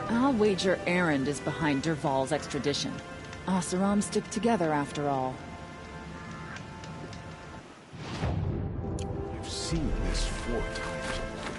I'll wager Erend is behind Derval's extradition. Oseram stick together after all. You've seen this 4 times already.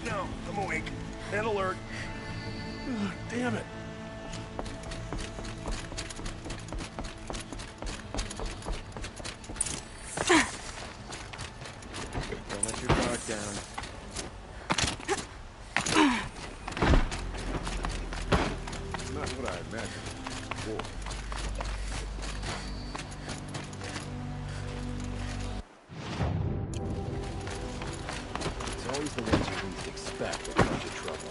No, I'm awake. And alert. Ugh, damn it. Don't let your guard down. Not what I imagined. Whoa. Always the ones you least expect that come to trouble.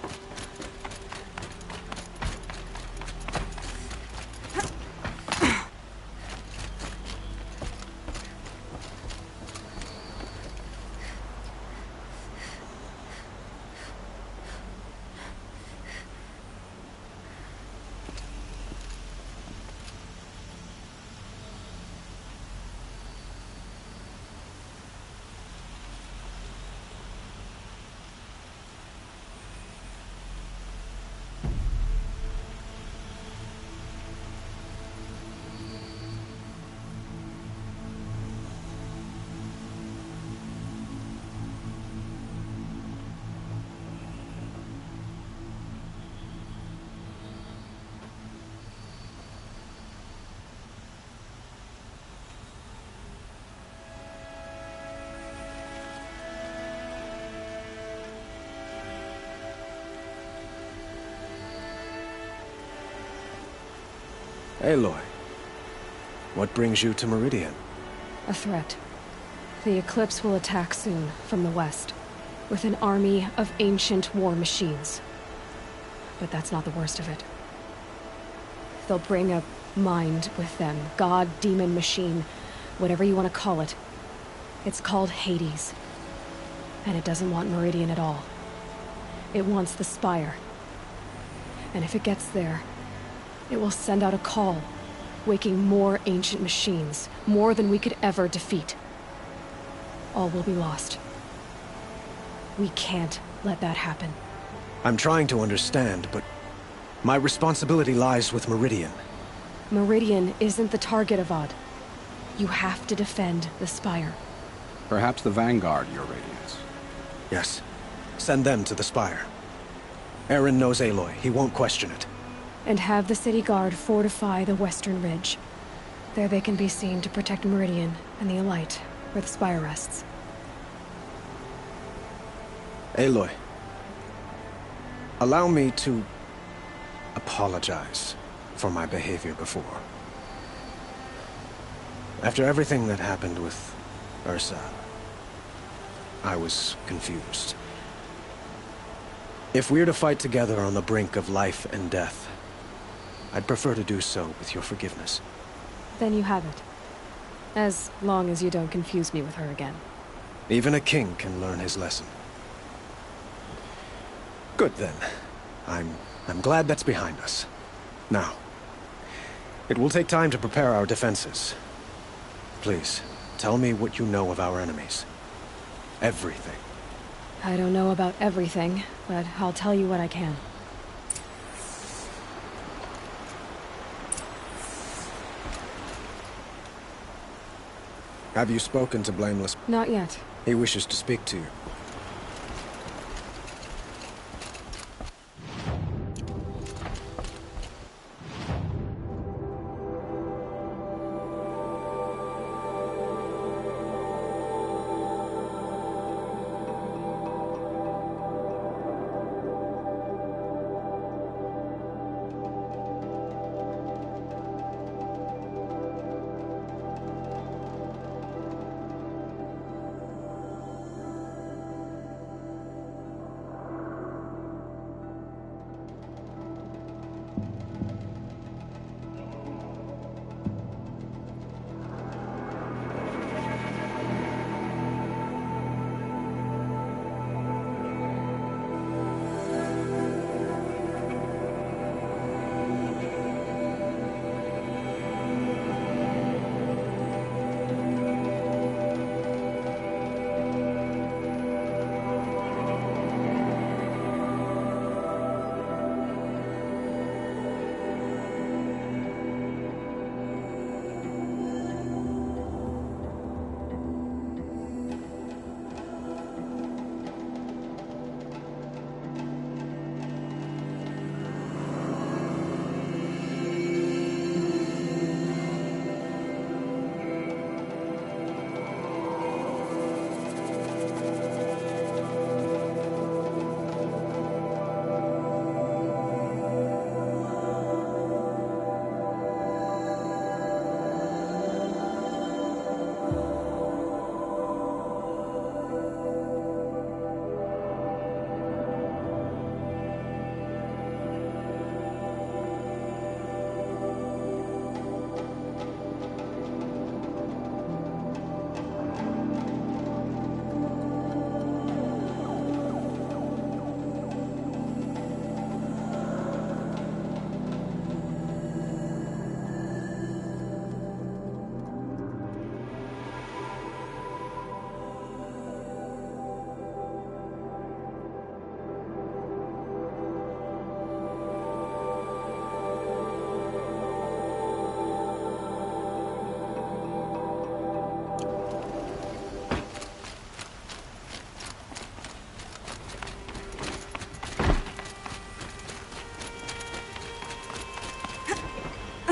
Aloy, what brings you to Meridian? A threat. The Eclipse will attack soon, from the west, with an army of ancient war machines. But that's not the worst of it. They'll bring a mind with them, god, demon, machine, whatever you want to call it. It's called Hades. And it doesn't want Meridian at all. It wants the Spire. And if it gets there, it will send out a call, waking more ancient machines, more than we could ever defeat. All will be lost. We can't let that happen. I'm trying to understand, but my responsibility lies with Meridian. Meridian isn't the target, Avad. You have to defend the Spire. Perhaps the Vanguard, Your Radiance. Yes. Send them to the Spire. Erend knows Aloy. He won't question it. And have the city guard fortify the western ridge. There they can be seen to protect Meridian and the Elite, where the Spire rests. Aloy, allow me to apologize for my behavior before. After everything that happened with Ursa, I was confused. If we're to fight together on the brink of life and death, I'd prefer to do so with your forgiveness. Then you have it. As long as you don't confuse me with her again. Even a king can learn his lesson. Good then. I'm glad that's behind us. Now, it will take time to prepare our defenses. Please, tell me what you know of our enemies. Everything. I don't know about everything, but I'll tell you what I can. Have you spoken to Blameless? Not yet. He wishes to speak to you.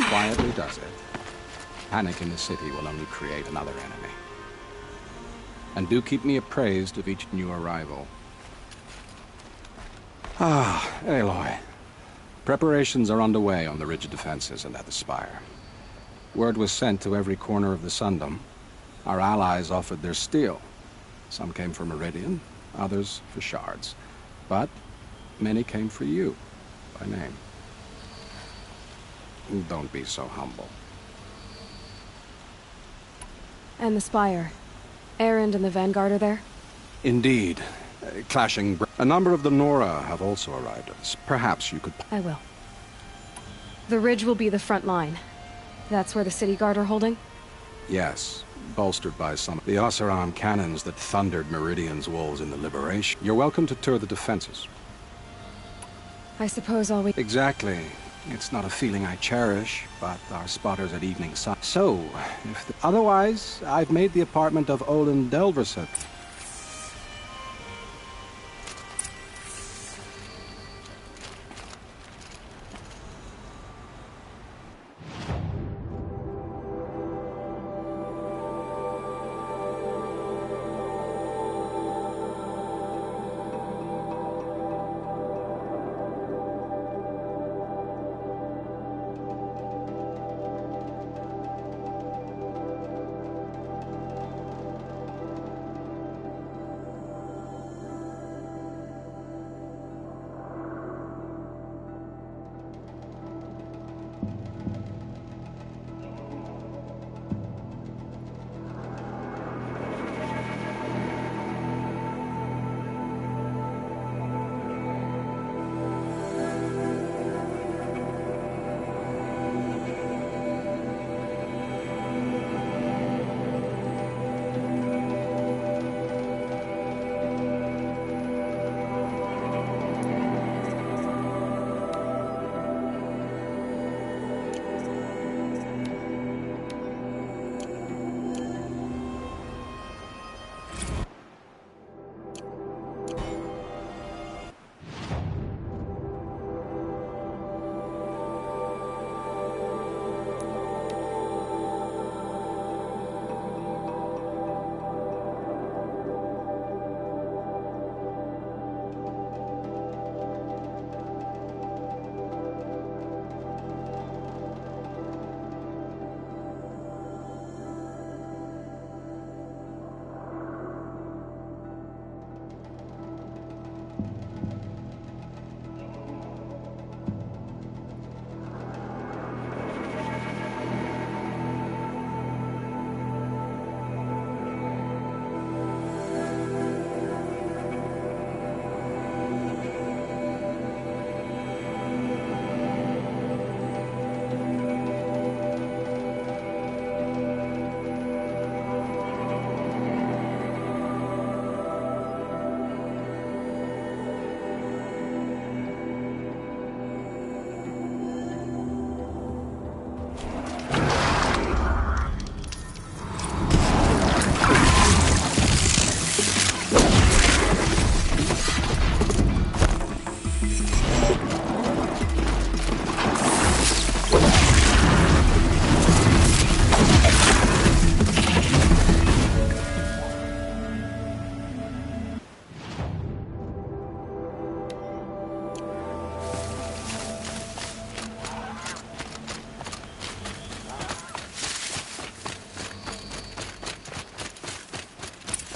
Quietly does it. Panic in the city will only create another enemy. And do keep me appraised of each new arrival. Ah, Aloy. Preparations are underway on the ridge defenses and at the spire. Word was sent to every corner of the Sundom. Our allies offered their steel. Some came for Meridian, others for shards. But many came for you, by name. Don't be so humble. And the Spire. Erend and the Vanguard are there? Indeed. Clashing... A number of the Nora have also arrived. Perhaps you could... I will. The ridge will be the front line. That's where the City Guard are holding? Yes, bolstered by some of the Oseram cannons that thundered Meridian's walls in the Liberation. You're welcome to tour the defenses. I suppose all we... Exactly. It's not a feeling I cherish, but our spotters at evening sun. So, if the... Otherwise, I've made the apartment of Olin Delverset.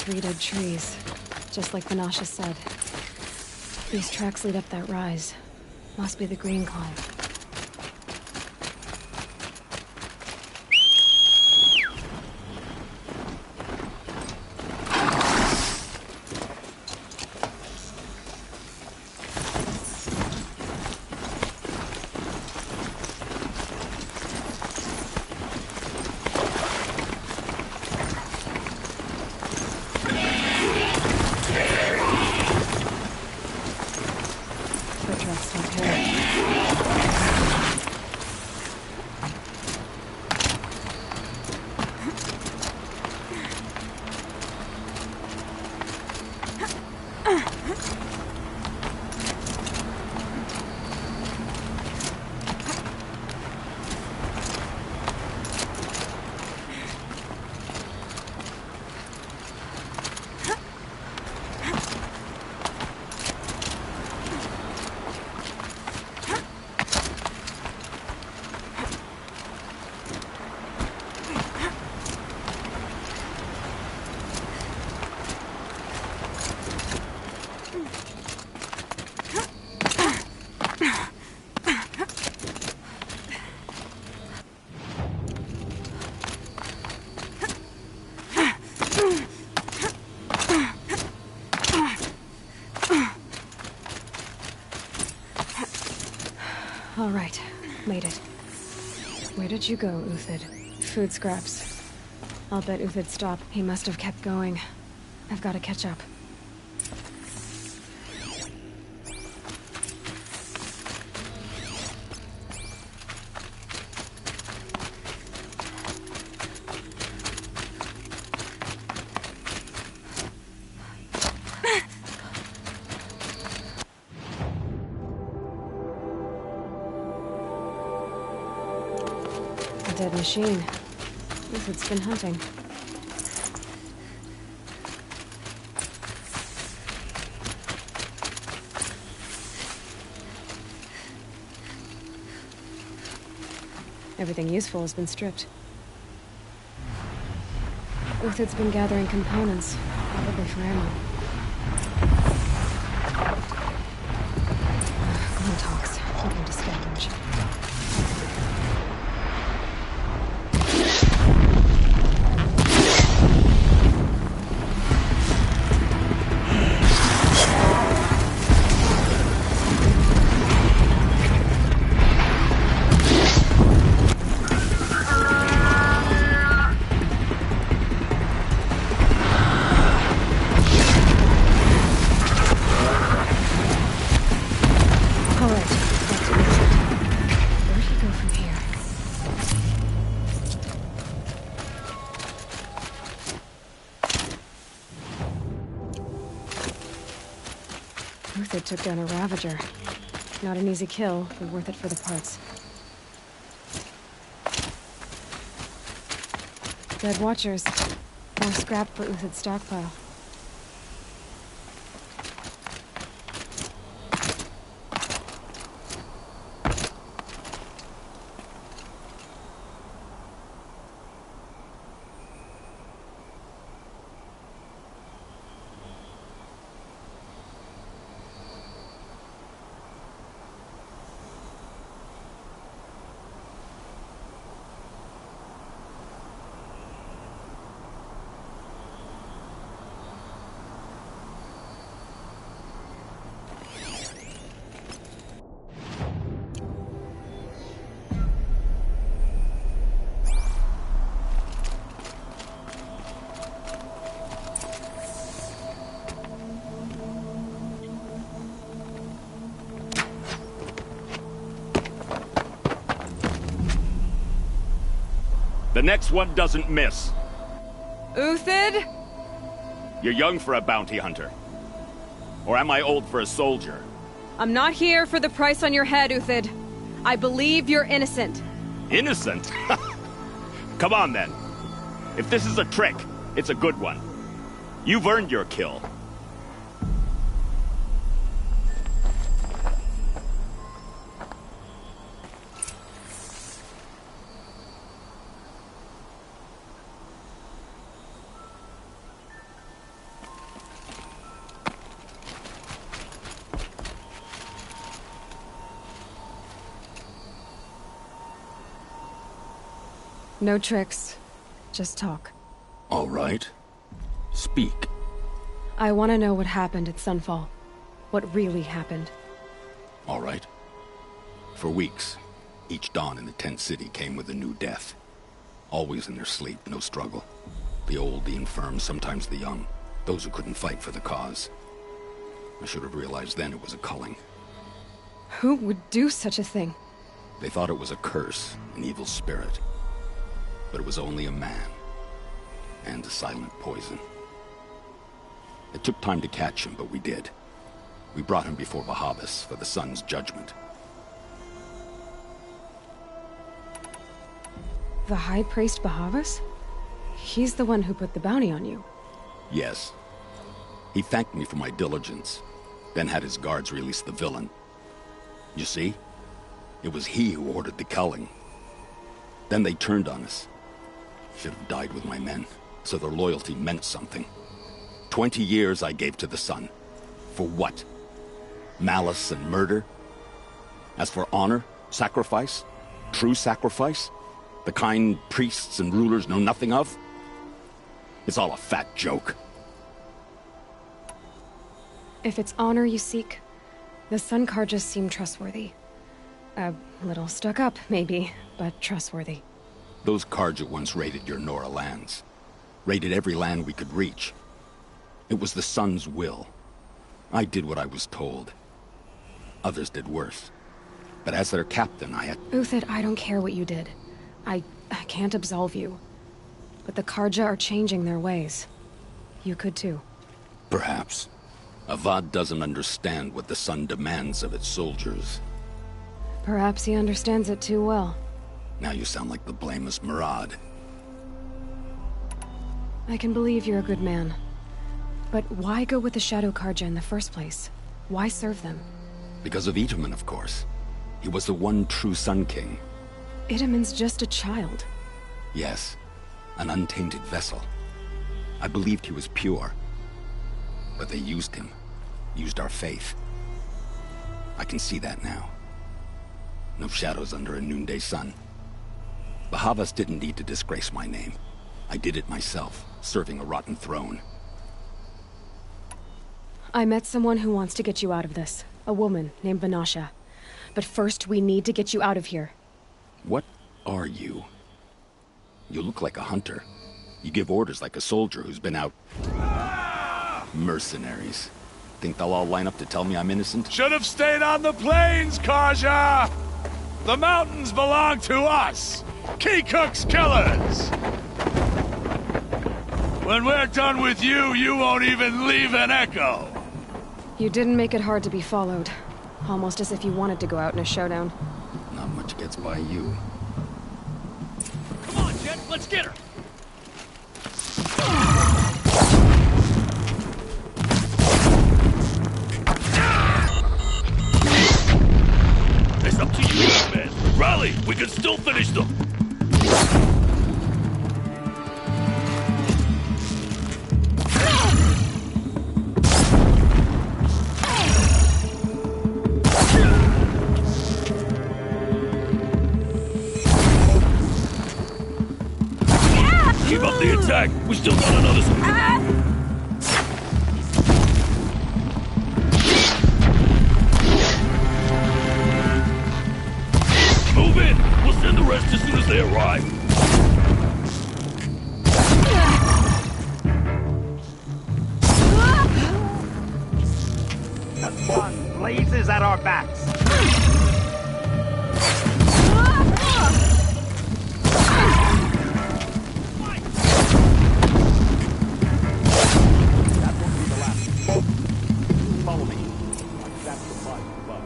3 dead trees, just like Vanasha said. These tracks lead up that rise. Must be the green climb. All right, made it. Where did you go, Uthid? Food scraps. I'll bet Uthid stopped. He must have kept going. I've got to catch up. A dead machine. Uthid's been hunting. Everything useful has been stripped. Uthid's been gathering components, probably for ammo. Glenn talks, looking to scavenge. Uthid took down a Ravager. Not an easy kill, but worth it for the parts. Dead Watchers. More scrap for Uthid's stockpile. The next one doesn't miss. Uthid? You're young for a bounty hunter. Or am I old for a soldier? I'm not here for the price on your head, Uthid. I believe you're innocent. Innocent? Come on, then. If this is a trick, it's a good one. You've earned your kill. No tricks. Just talk. All right. Speak. I want to know what happened at Sunfall. What really happened. All right. For weeks, each dawn in the tent city came with a new death. Always in their sleep, no struggle. The old, the infirm, sometimes the young. Those who couldn't fight for the cause. I should have realized then it was a culling. Who would do such a thing? They thought it was a curse, an evil spirit. But it was only a man. And a silent poison. It took time to catch him, but we did. We brought him before Bahavas for the sun's judgment. The High Priest Bahavas? He's the one who put the bounty on you. Yes. He thanked me for my diligence, then had his guards release the villain. You see? It was he who ordered the culling. Then they turned on us. Should have died with my men, so their loyalty meant something. 20 years I gave to the sun. For what? Malice and murder? As for honor, sacrifice, true sacrifice, the kind priests and rulers know nothing of? It's all a fat joke. If it's honor you seek, the Sun Karjas seem trustworthy. A little stuck up, maybe, but trustworthy. Those Karja once raided your Nora lands. Raided every land we could reach. It was the Sun's will. I did what I was told. Others did worse. But as their captain, I had... Uthid, I don't care what you did. I can't absolve you. But the Karja are changing their ways. You could too. Perhaps. Avad doesn't understand what the Sun demands of its soldiers. Perhaps he understands it too well. Now you sound like the blameless Murad. I can believe you're a good man. But why go with the Shadow Karja in the first place? Why serve them? Because of Itaman, of course. He was the one true Sun King. Itaman's just a child. Yes. An untainted vessel. I believed he was pure. But they used him. Used our faith. I can see that now. No shadows under a noonday sun. Bahavas didn't need to disgrace my name. I did it myself, serving a rotten throne. I met someone who wants to get you out of this. A woman named Vanasha. But first, we need to get you out of here. What are you? You look like a hunter. You give orders like a soldier who's been out... Mercenaries. Think they'll all line up to tell me I'm innocent? Should have stayed on the plains, Karja! The mountains belong to us! Keycook's killers! When we're done with you, you won't even leave an echo! You didn't make it hard to be followed. Almost as if you wanted to go out in a showdown. Not much gets by you. Come on, Jet, let's get her! It's up to you, man. Rally, we can still finish them! Keep up the attack! We still got another... Move in! We'll send the rest as soon as they arrive. The sun blazes at our backs. Follow me. That's the fight above.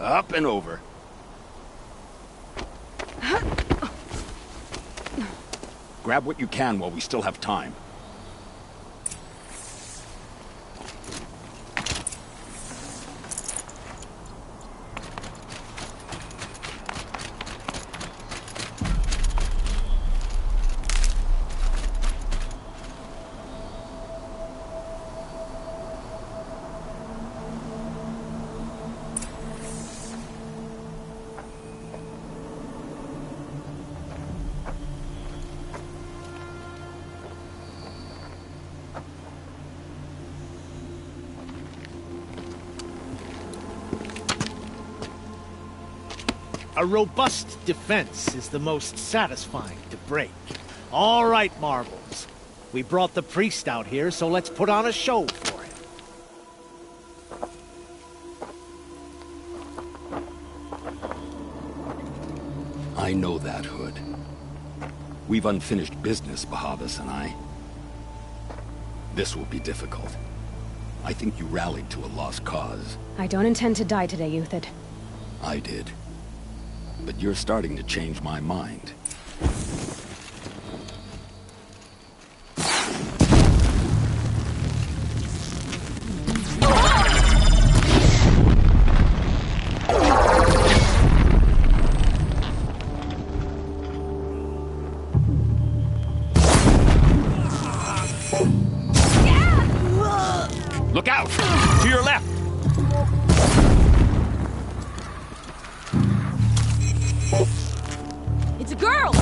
Up and over. Grab what you can while we still have time. A robust defense is the most satisfying to break. All right, Marbles. We brought the priest out here, so let's put on a show for him. I know that, Hood. We've unfinished business, Bahavas and I. This will be difficult. I think you rallied to a lost cause. I don't intend to die today, Euthyd. I did. But you're starting to change my mind. Look out! To your left! It's a girl!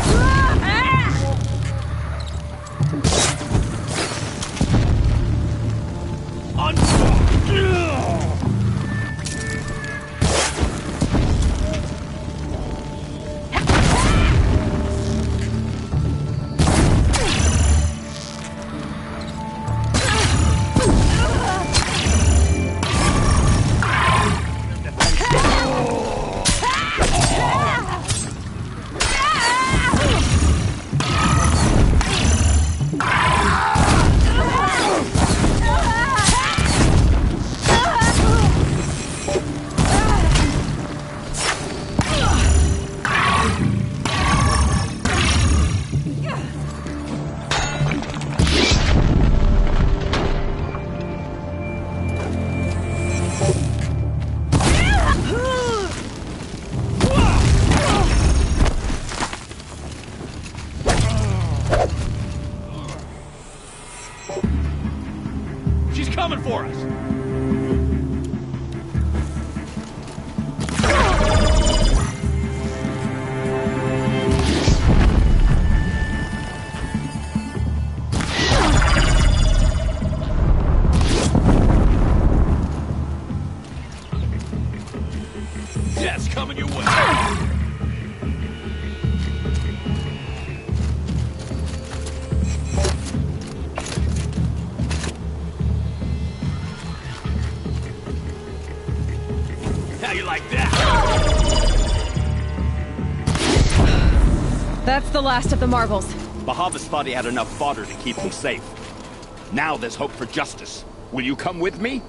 She's coming for us! Death's coming your way! How you like that? That's the last of the marbles. Bahavas thought he had enough fodder to keep them safe. Now there's hope for justice. Will you come with me?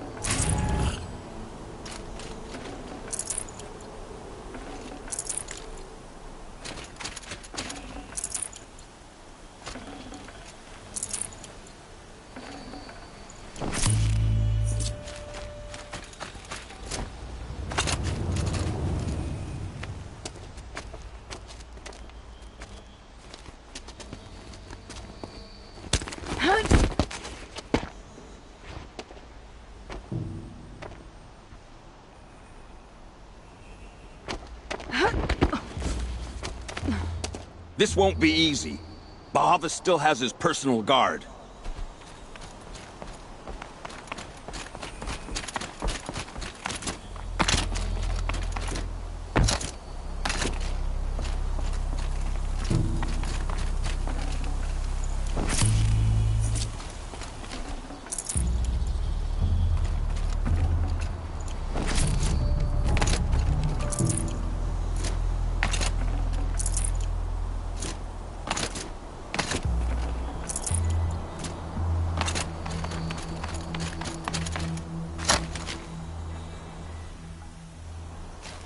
This won't be easy. Bahavas still has his personal guard.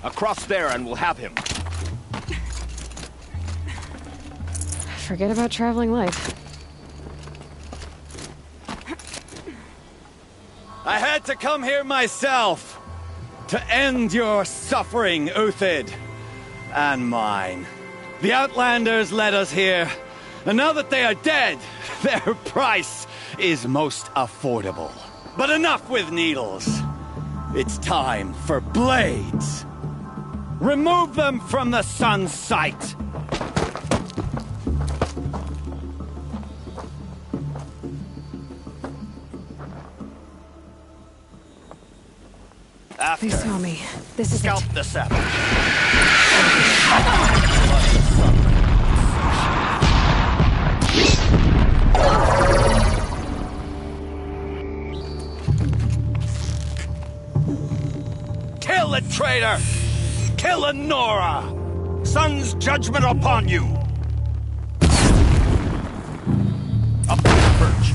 Across there and we'll have him. Forget about traveling light. I had to come here myself to end your suffering, Uthid, and mine. The Outlanders led us here, and now that they are dead, their price is most affordable. But enough with needles. It's time for blades. Remove them from the sun's sight. They saw me. This is Scalp it. the savage. Kill the traitor! Kill Nora! Sun's judgment upon you! Up to the perch.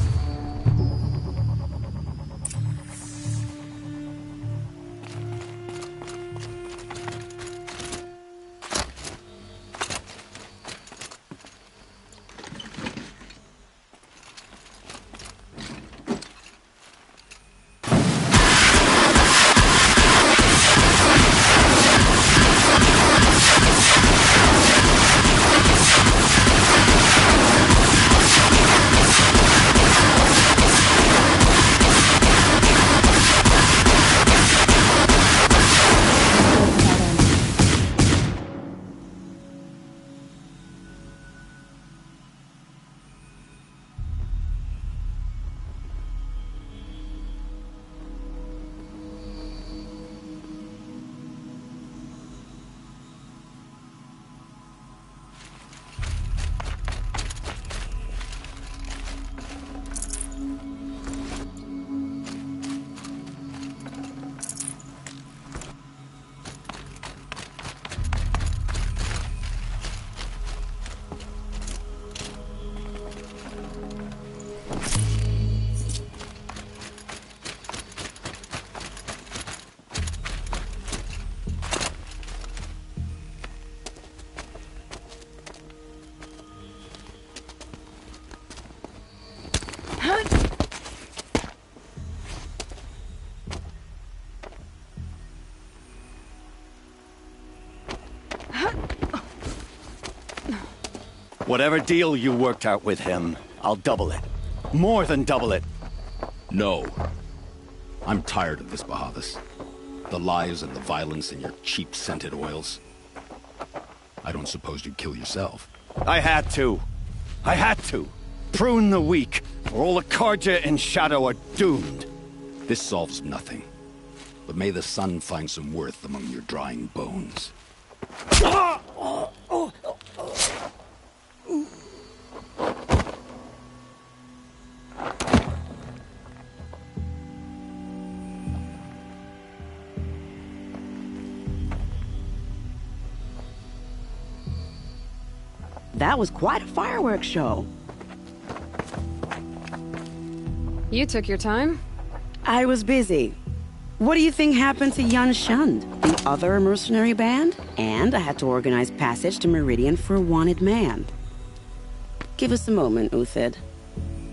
Whatever deal you worked out with him, I'll double it. More than double it. No. I'm tired of this, Bahavas. The lies and the violence and your cheap scented oils. I don't suppose you'd kill yourself. I had to. I had to. Prune the weak, or all the Karja in Shadow are doomed. This solves nothing. But may the sun find some worth among your drying bones. That was quite a fireworks show. You took your time? I was busy. What do you think happened to Yan Shund, the other mercenary band? And I had to organize passage to Meridian for a wanted man. Give us a moment, Uthid.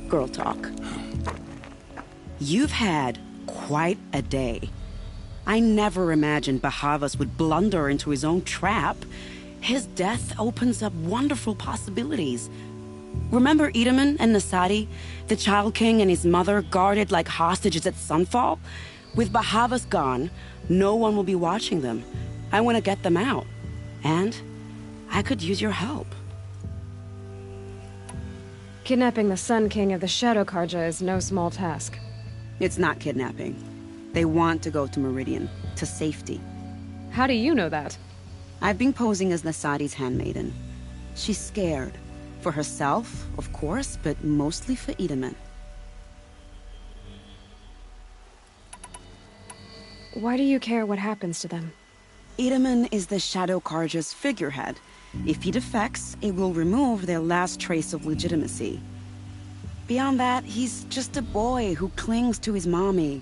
Girl talk. You've had quite a day. I never imagined Bahavas would blunder into his own trap. His death opens up wonderful possibilities. Remember Edaman and Nasadi, the Child King and his mother guarded like hostages at sunfall? With Bahavas gone, no one will be watching them. I want to get them out. And I could use your help. Kidnapping the Sun King of the Shadow Karja is no small task. It's not kidnapping. They want to go to Meridian, to safety. How do you know that? I've been posing as Nasadi's handmaiden. She's scared. For herself, of course, but mostly for Edaman. Why do you care what happens to them? Edaman is the Shadow Karja's figurehead. If he defects, it will remove their last trace of legitimacy. Beyond that, he's just a boy who clings to his mommy.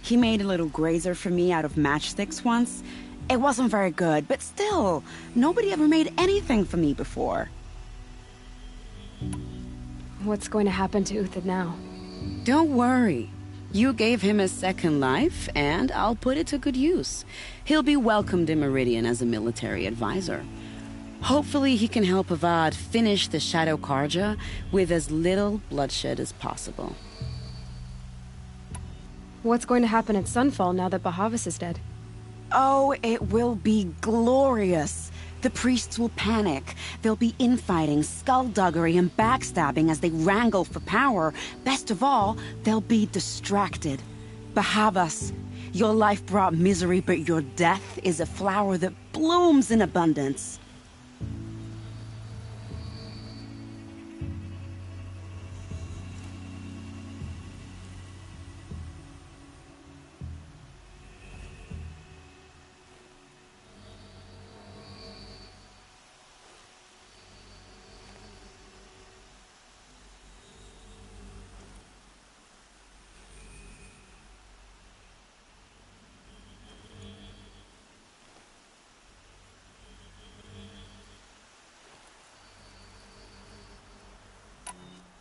He made a little grazer for me out of matchsticks once, It wasn't very good, but still, nobody ever made anything for me before. What's going to happen to Uthid now? Don't worry. You gave him a second life, and I'll put it to good use. He'll be welcomed in Meridian as a military advisor. Hopefully he can help Avad finish the Shadow Karja with as little bloodshed as possible. What's going to happen at Sunfall now that Bahavas is dead? Oh, it will be glorious. The priests will panic. There'll be infighting, skullduggery, and backstabbing as they wrangle for power. Best of all, they'll be distracted. Bahavas, your life brought misery, but your death is a flower that blooms in abundance.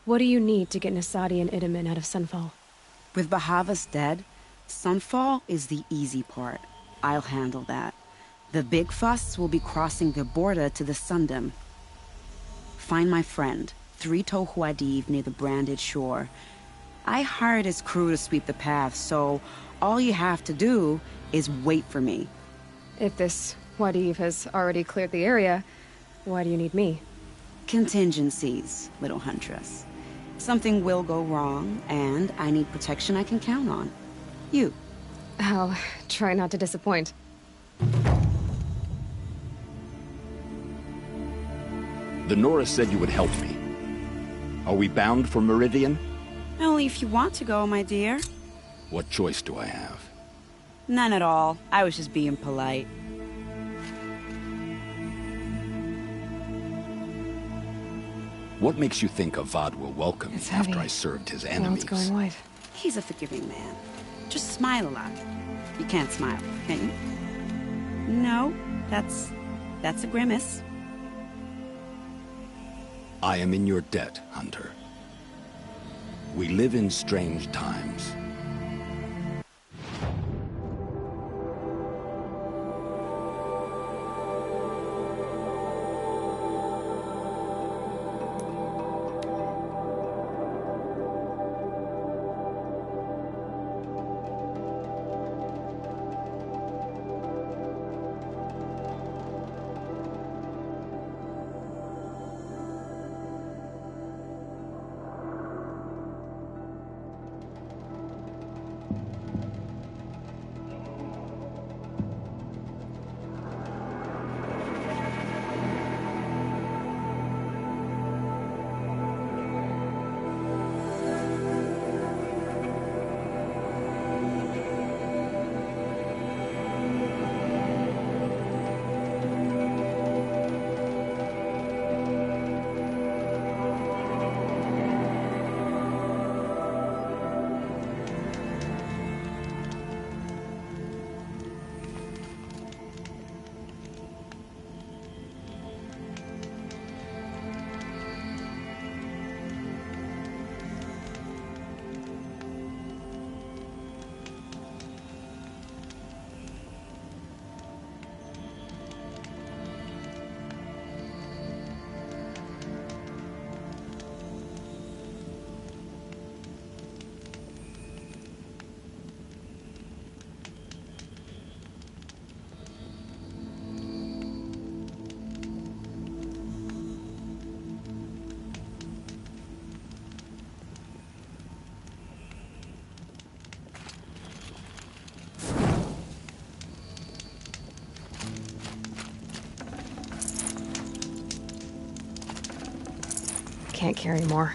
What do you need to get Nasadi and Idaman out of Sunfall? With Bahavas dead, Sunfall is the easy part. I'll handle that. The big fuss will be crossing the border to the Sundom. Find my friend, 3 Tohuadiv near the branded shore. I hired his crew to sweep the path, so all you have to do is wait for me. If this Wadiv has already cleared the area, why do you need me? Contingencies, little huntress. Something will go wrong, and I need protection I can count on. You. I'll try not to disappoint. The Nora said you would help me. Are we bound for Meridian? Only if you want to go, my dear. What choice do I have? None at all. I was just being polite. What makes you think Avad will welcome me It's after heavy. I served his Well, enemies? it's going white. He's a forgiving man. Just smile a lot. You can't smile, can you? No, that's a grimace. I am in your debt, Hunter. We live in strange times. Can't carry more.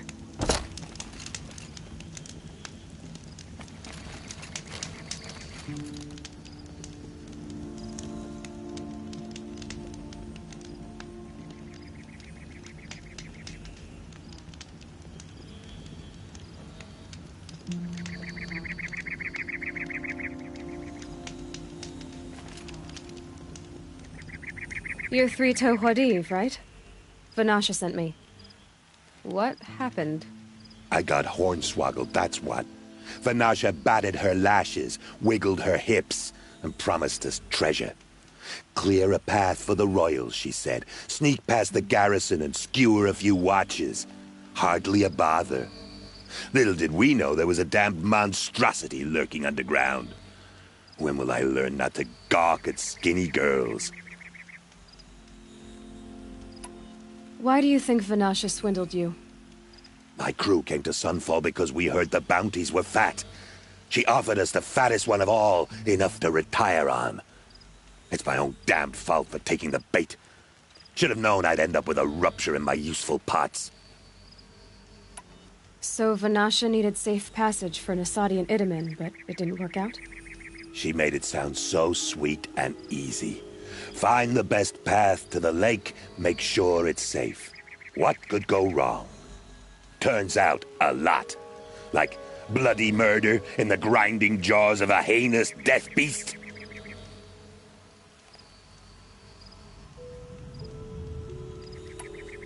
You're Three-Toe Huadiv, right? Vanasha sent me. What happened? I got hornswoggled, that's what. Vanasha batted her lashes, wiggled her hips, and promised us treasure. Clear a path for the royals, she said. Sneak past the garrison and skewer a few watches. Hardly a bother. Little did we know there was a damned monstrosity lurking underground. When will I learn not to gawk at skinny girls? Why do you think Vanasha swindled you? My crew came to Sunfall because we heard the bounties were fat. She offered us the fattest one of all, enough to retire on. It's my own damned fault for taking the bait. Should have known I'd end up with a rupture in my useful parts. So Vanasha needed safe passage for Nasadi and Itamen, but it didn't work out? She made it sound so sweet and easy. Find the best path to the lake, make sure it's safe. What could go wrong? Turns out, a lot. Like bloody murder in the grinding jaws of a heinous death beast.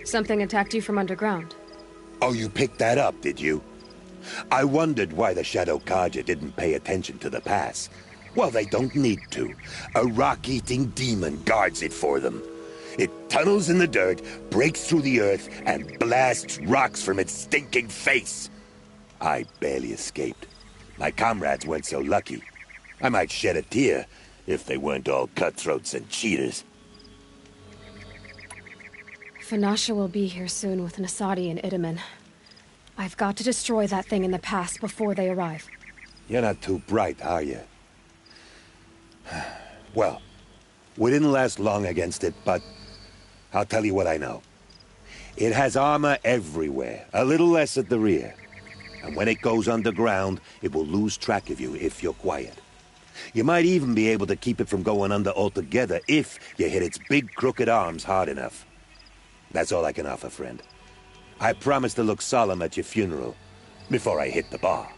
Something attacked you from underground. Oh, you picked that up, did you? I wondered why the Shadow Kaja didn't pay attention to the pass. Well, they don't need to. A rock-eating demon guards it for them. It tunnels in the dirt, breaks through the earth, and blasts rocks from its stinking face. I barely escaped. My comrades weren't so lucky. I might shed a tear if they weren't all cutthroats and cheaters. Vanasha will be here soon with Nasadi and Itamen. I've got to destroy that thing in the pass before they arrive. You're not too bright, are you? Well, we didn't last long against it, but I'll tell you what I know. It has armor everywhere, a little less at the rear. And when it goes underground, it will lose track of you if you're quiet. You might even be able to keep it from going under altogether if you hit its big crooked arms hard enough. That's all I can offer, friend. I promise to look solemn at your funeral before I hit the bar.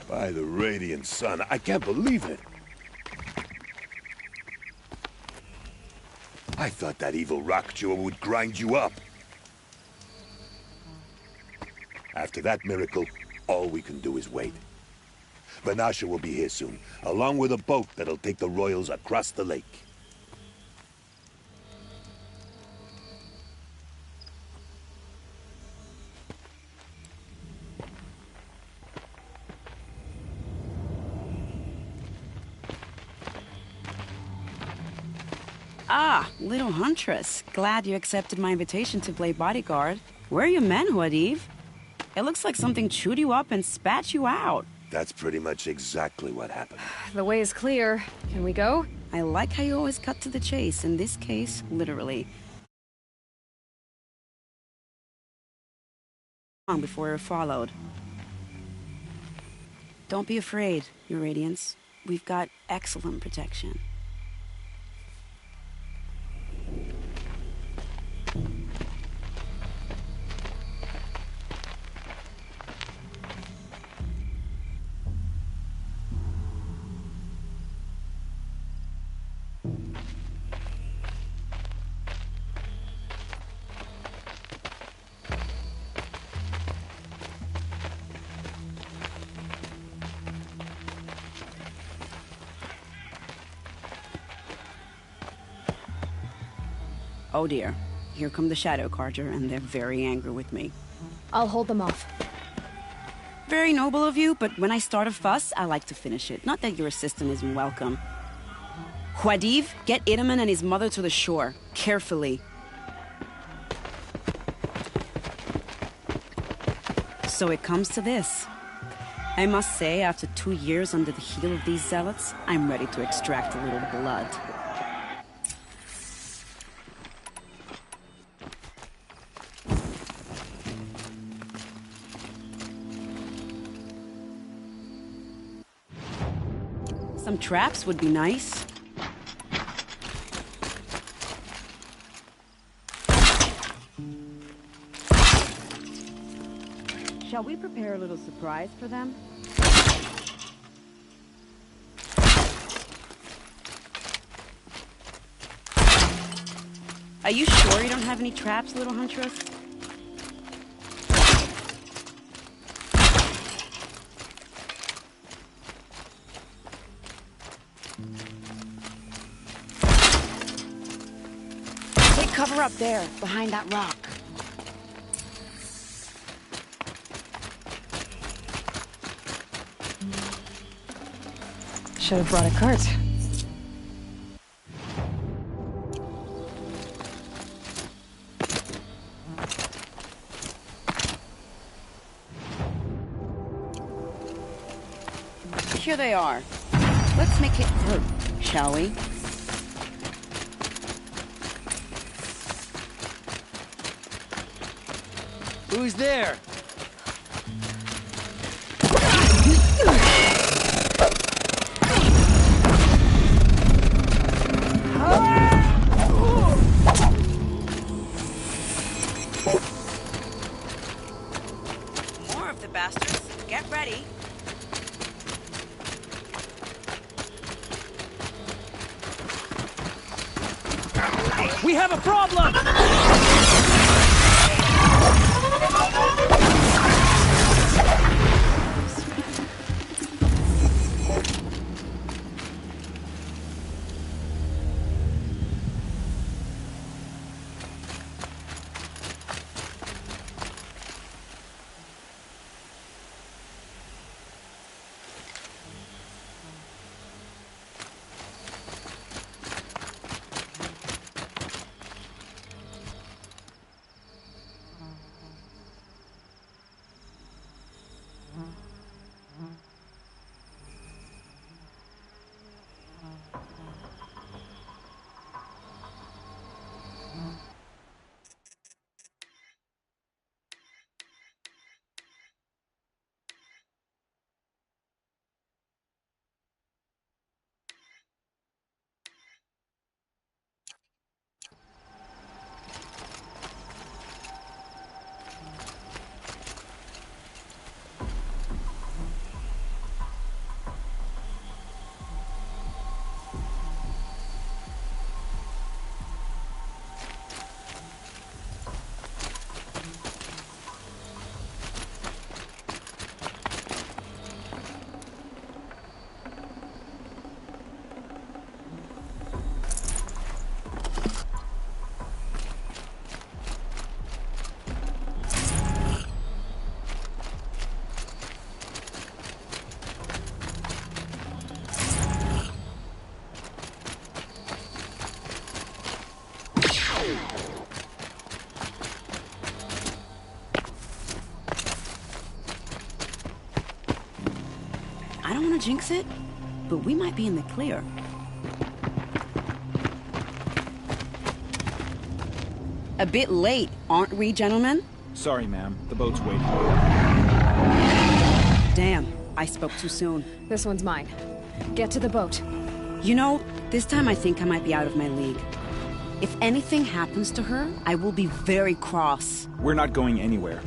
By the radiant sun, I can't believe it. I thought that evil rock jewel would grind you up. After that miracle, all we can do is wait. Vanasha will be here soon, along with a boat that'll take the royals across the lake. Ah, little huntress. Glad you accepted my invitation to play bodyguard. Where are your men, Huadiv? It looks like something chewed you up and spat you out. That's pretty much exactly what happened. The way is clear. Can we go? I like how you always cut to the chase. In this case, literally. Long before we were followed. Don't be afraid, Your Radiance. We've got excellent protection. Oh dear. Here come the Shadow Carter, and they're very angry with me. I'll hold them off. Very noble of you, but when I start a fuss, I like to finish it. Not that your assistant isn't welcome. Huadiv, get Itaman and his mother to the shore. Carefully. So it comes to this. I must say, after 2 years under the heel of these zealots, I'm ready to extract a little blood. Some traps would be nice. Shall we prepare a little surprise for them? Are you sure you don't have any traps, little huntress? Take cover up there, behind that rock. Should have brought a cart. Here they are. Let's make it hurt, shall we? Who's there? More of the bastards. Get ready. We have a problem! I don't want to jinx it, but we might be in the clear. A bit late, aren't we, gentlemen? Sorry, ma'am. The boat's waiting. Damn, I spoke too soon. This one's mine. Get to the boat. You know, this time I think I might be out of my league. If anything happens to her, I will be very cross. We're not going anywhere.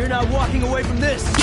not walking away from this!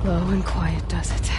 Low and quiet does it.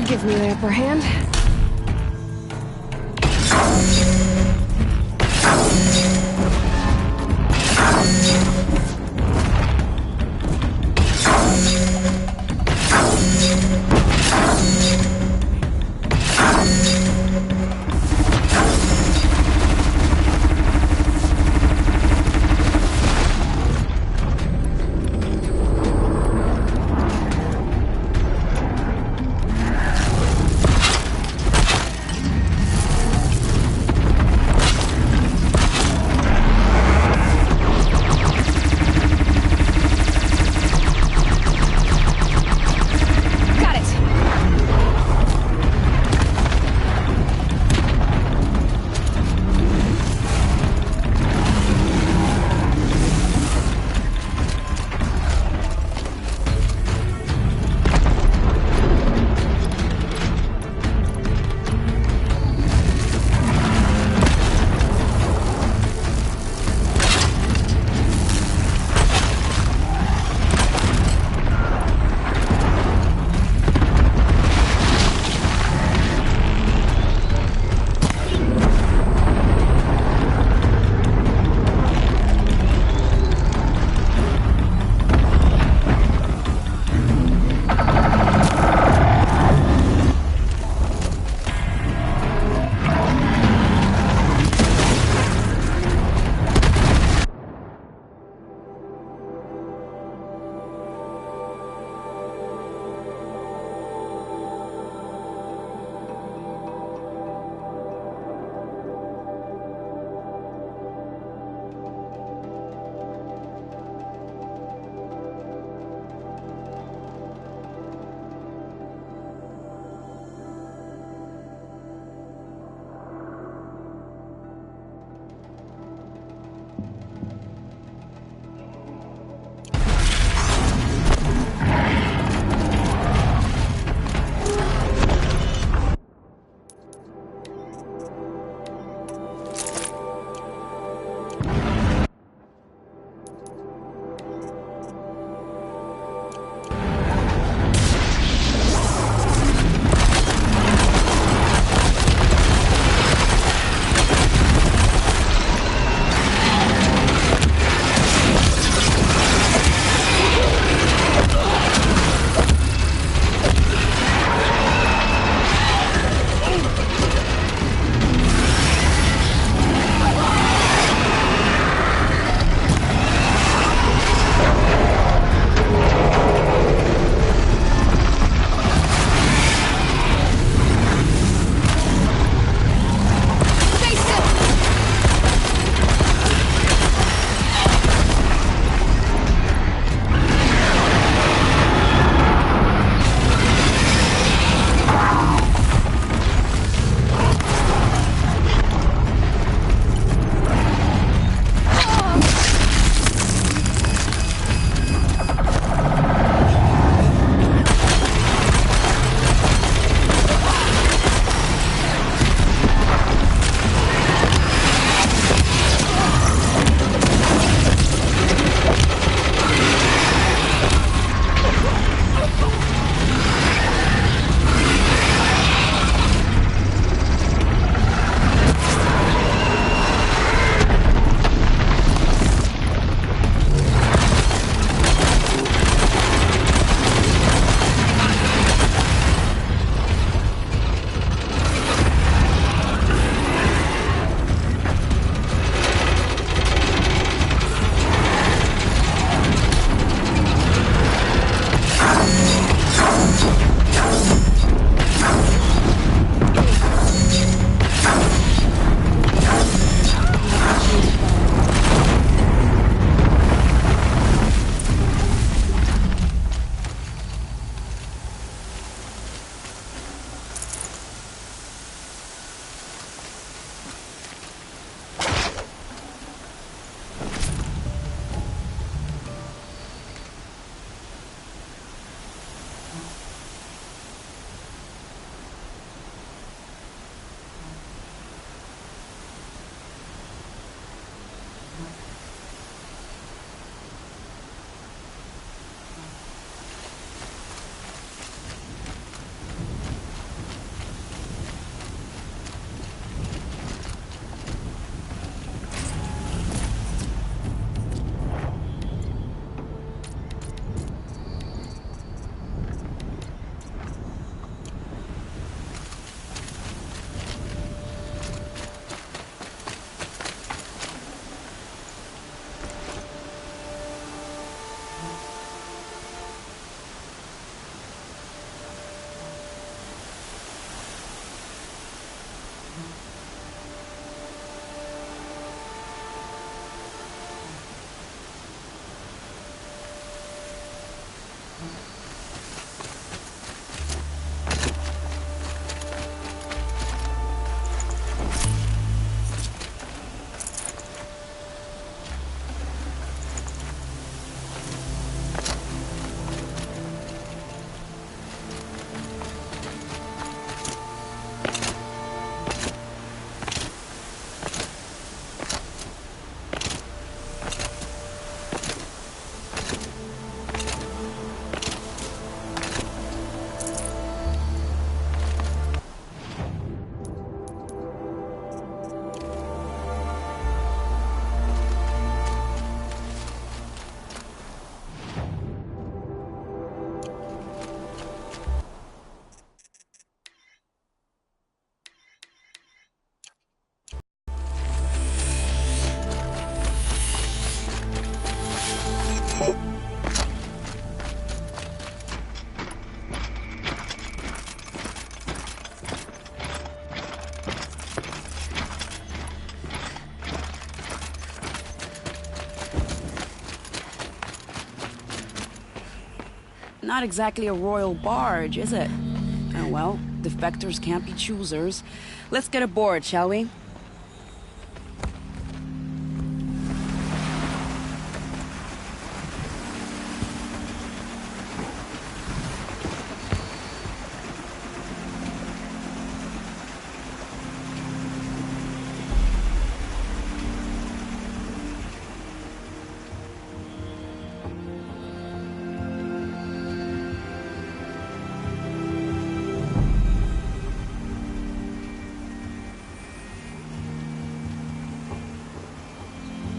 should give me the upper hand. Not exactly a royal barge, is it? Oh well, defectors can't be choosers. Let's get aboard, shall we?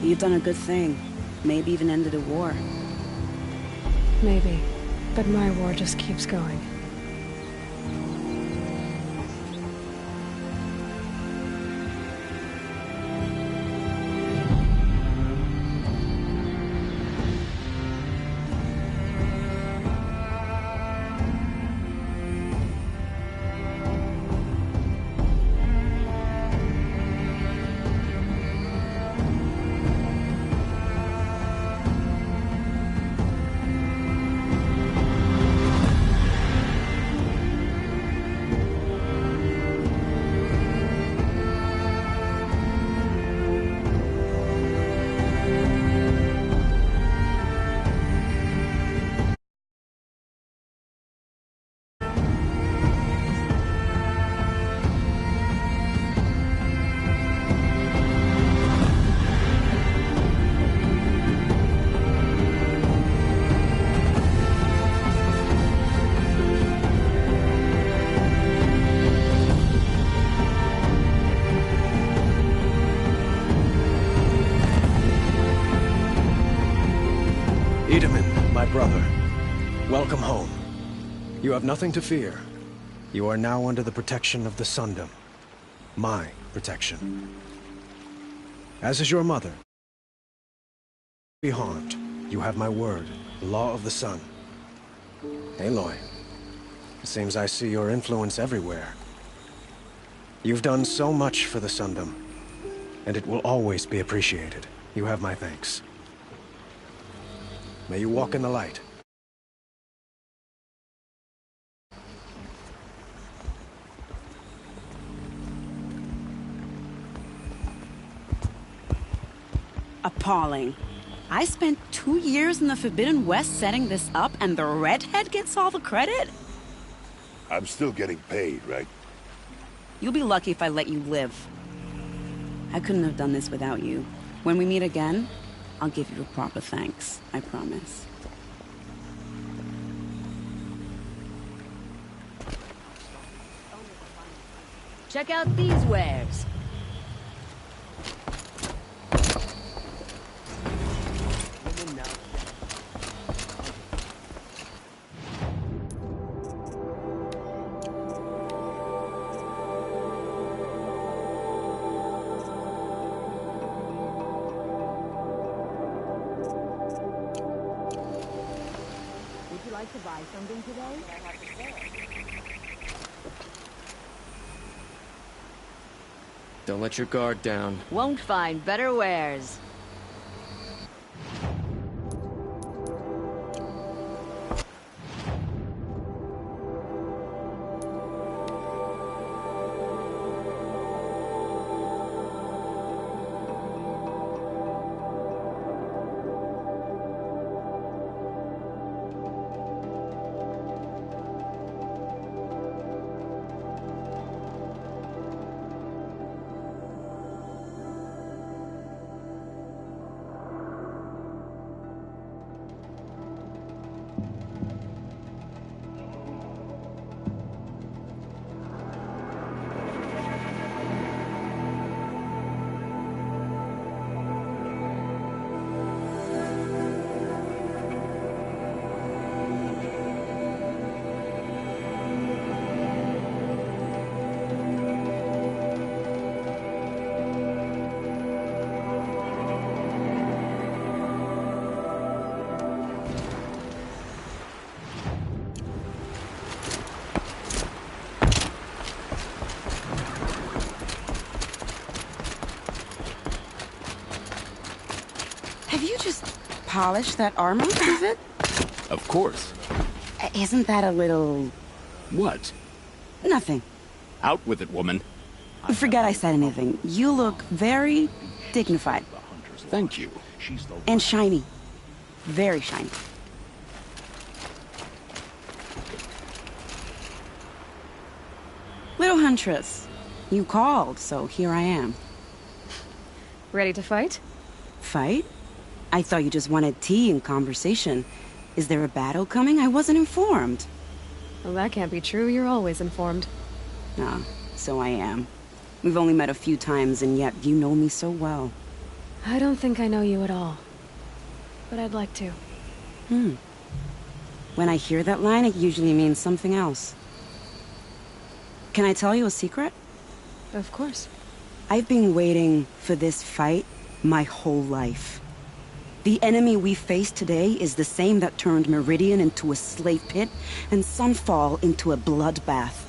You've done a good thing. Maybe even ended a war. Maybe. But my war just keeps going. Brother, welcome home. You have nothing to fear. You are now under the protection of the Sundom. My protection. As is your mother. Be harmed. You have my word. The law of the sun. Aloy, it seems I see your influence everywhere. You've done so much for the Sundom, and it will always be appreciated. You have my thanks. May you walk in the light. Appalling. I spent 2 years in the Forbidden West setting this up, and the redhead gets all the credit? I'm still getting paid, right? You'll be lucky if I let you live. I couldn't have done this without you. When we meet again, I'll give you a proper thanks, I promise. Check out these wares. To buy something today? Don't let your guard down. Won't find better wares. polish that armor, is it? Of course. Isn't that a little... What? Nothing. Out with it, woman. Forget I said anything. You look very dignified. Thank you. And shiny. Very shiny. Little Huntress, you called, so here I am. Ready to fight? Fight? I thought you just wanted tea and conversation. Is there a battle coming? I wasn't informed. Well, that can't be true. You're always informed. Ah, so I am. We've only met a few times, and yet you know me so well. I don't think I know you at all. But I'd like to. When I hear that line, it usually means something else. Can I tell you a secret? Of course. I've been waiting for this fight my whole life. The enemy we face today is the same that turned Meridian into a slave pit and Sunfall into a bloodbath.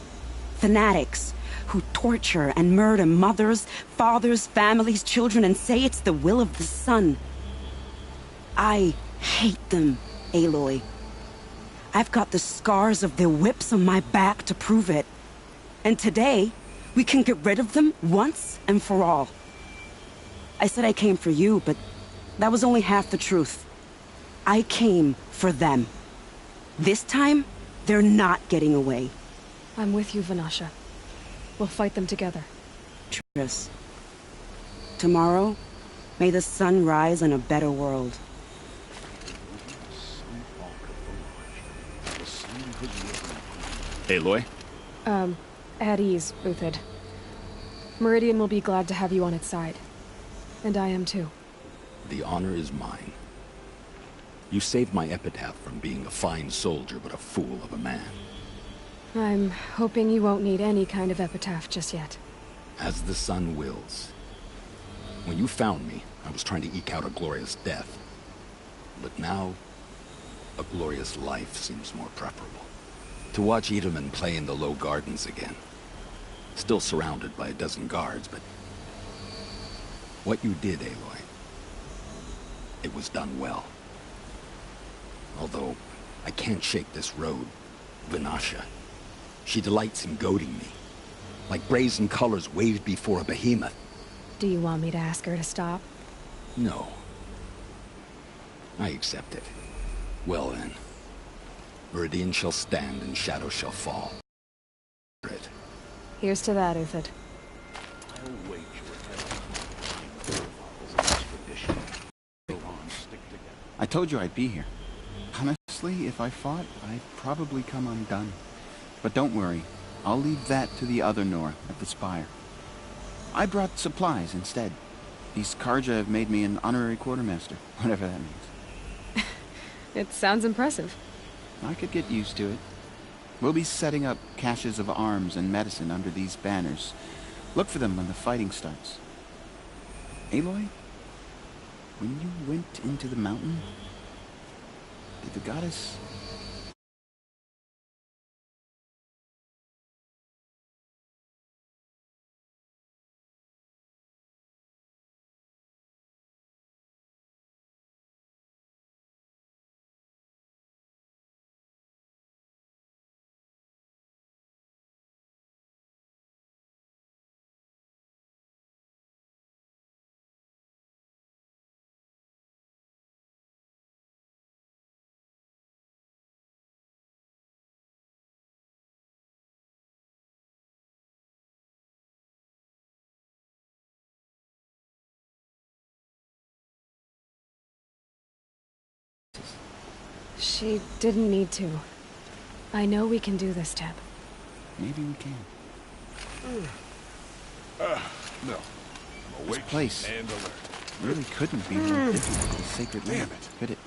Fanatics who torture and murder mothers, fathers, families, children, and say it's the will of the sun. I hate them, Aloy. I've got the scars of their whips on my back to prove it. And today, we can get rid of them once and for all. I said I came for you, but that was only half the truth. I came for them. This time, they're not getting away. I'm with you, Vanasha. We'll fight them together. Triss. Tomorrow, may the sun rise in a better world. Aloy? At ease, Uthid. Meridian will be glad to have you on its side. And I am too. The honor is mine. You saved my epitaph from being a fine soldier but a fool of a man. I'm hoping you won't need any kind of epitaph just yet. As the sun wills. When you found me, I was trying to eke out a glorious death. But now, a glorious life seems more preferable. To watch Edelman play in the low gardens again. Still surrounded by a dozen guards, but... what you did, Aloy, it was done well. Although, I can't shake this road, Vanasha. She delights in goading me. Like brazen colors waved before a behemoth. Do you want me to ask her to stop? No. I accept it. Well then. Meridian shall stand and shadow shall fall. Here's to that, Uthid. I'll wager expedition. I told you I'd be here. Honestly, if I fought, I'd probably come undone. But don't worry, I'll leave that to the other Nor at the Spire. I brought supplies instead. These Karja have made me an honorary quartermaster, whatever that means. It sounds impressive. I could get used to it. We'll be setting up caches of arms and medicine under these banners. Look for them when the fighting starts. Aloy, when you went into the mountain, did the goddess... She didn't need to. I know we can do this, Teb. Maybe we can. No. This place and alert. really couldn't be more different than the sacred land, could it?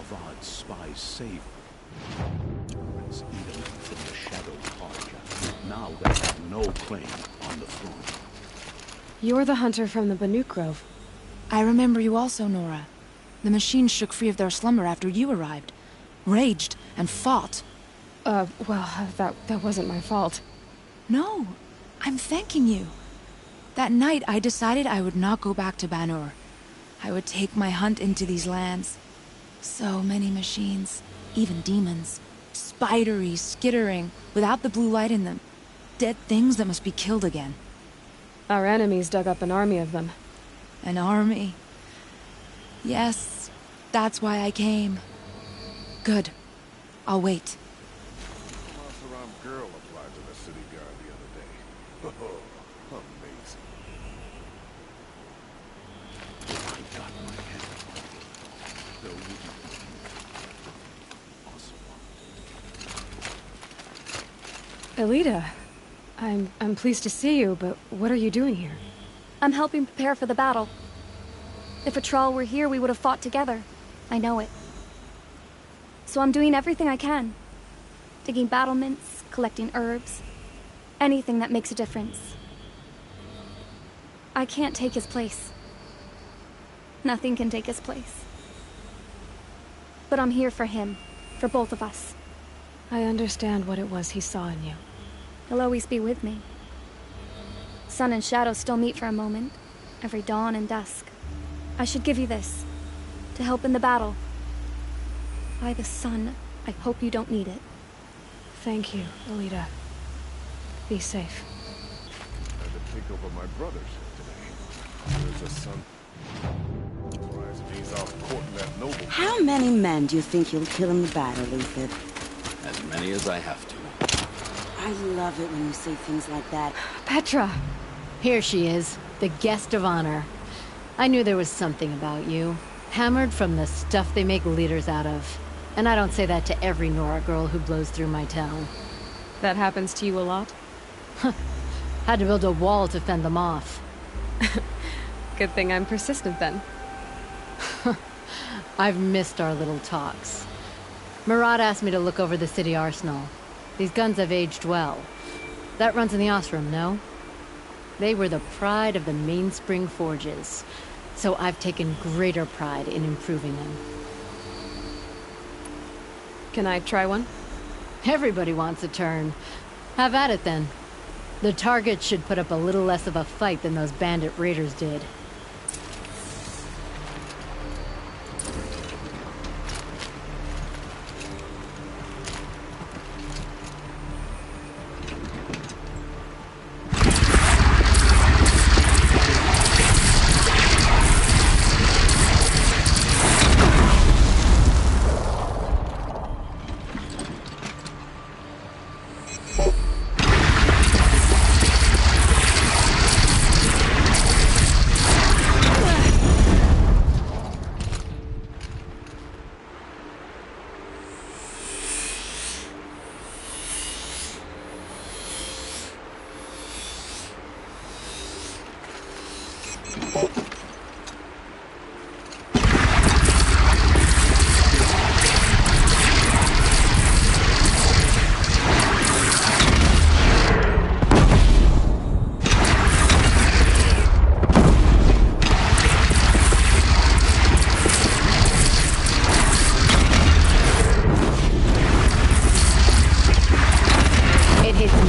Avad's spies saved Terrans even from the Shadow Carja. Now they have no claim on the throne. You're the hunter from the Banuk Grove. I remember you also, Nora. The machines shook free of their slumber after you arrived. Raged and fought. Well, that wasn't my fault. No, I'm thanking you. That night, I decided I would not go back to Banur. I would take my hunt into these lands. So many machines, even demons. Spidery, skittering, without the blue light in them. Dead things that must be killed again. Our enemies dug up an army of them. An army? Yes, that's why I came. Good. I'll wait. Saram girl applied to the city guard the other day. Oh, amazing. I got my head. Though you Elita, I'm pleased to see you, but what are you doing here? I'm helping prepare for the battle. If Atral were here, we would have fought together. I know it. So I'm doing everything I can. Digging battlements, collecting herbs. Anything that makes a difference. I can't take his place. Nothing can take his place. But I'm here for him. For both of us. I understand what it was he saw in you. He'll always be with me. Sun and shadow still meet for a moment. Every dawn and dusk. I should give you this. To help in the battle. By the sun, I hope you don't need it. Thank you, Elita. Be safe. I had to take over my brother's today. There's a son. Surprised if he's out courting that noble. How many men do you think you'll kill in the battle, Uthid? As many as I have to. I love it when you say things like that. Petra! Here she is, the guest of honor. I knew there was something about you. Hammered from the stuff they make leaders out of. And I don't say that to every Nora girl who blows through my town. That happens to you a lot? Had to build a wall to fend them off. Good thing I'm persistent then. I've missed our little talks. Murad asked me to look over the city arsenal. These guns have aged well. That runs in the Osram, no? They were the pride of the Mainspring Forges, so I've taken greater pride in improving them. Can I try one? Everybody wants a turn. Have at it then. The target should put up a little less of a fight than those bandit raiders did.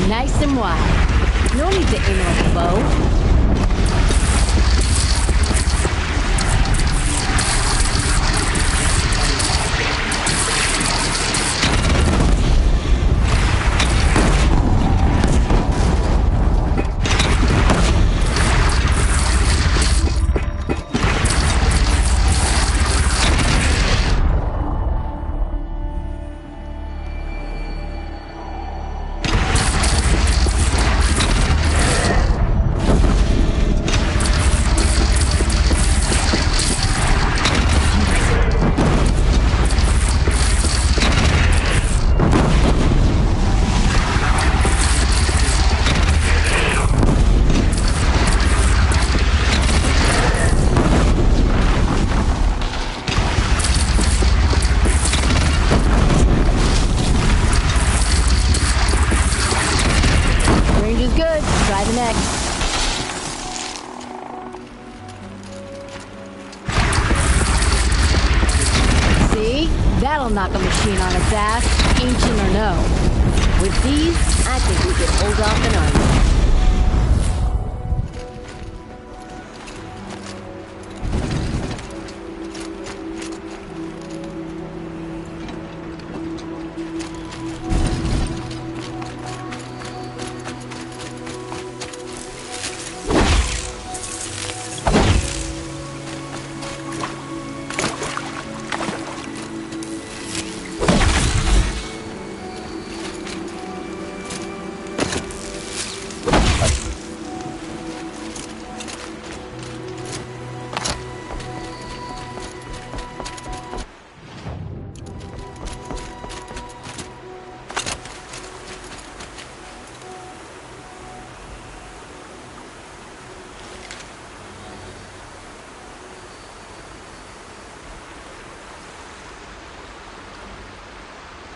Nice and wide. No need to aim at the bow. fast, ancient or no. With these, I think we could hold off an army.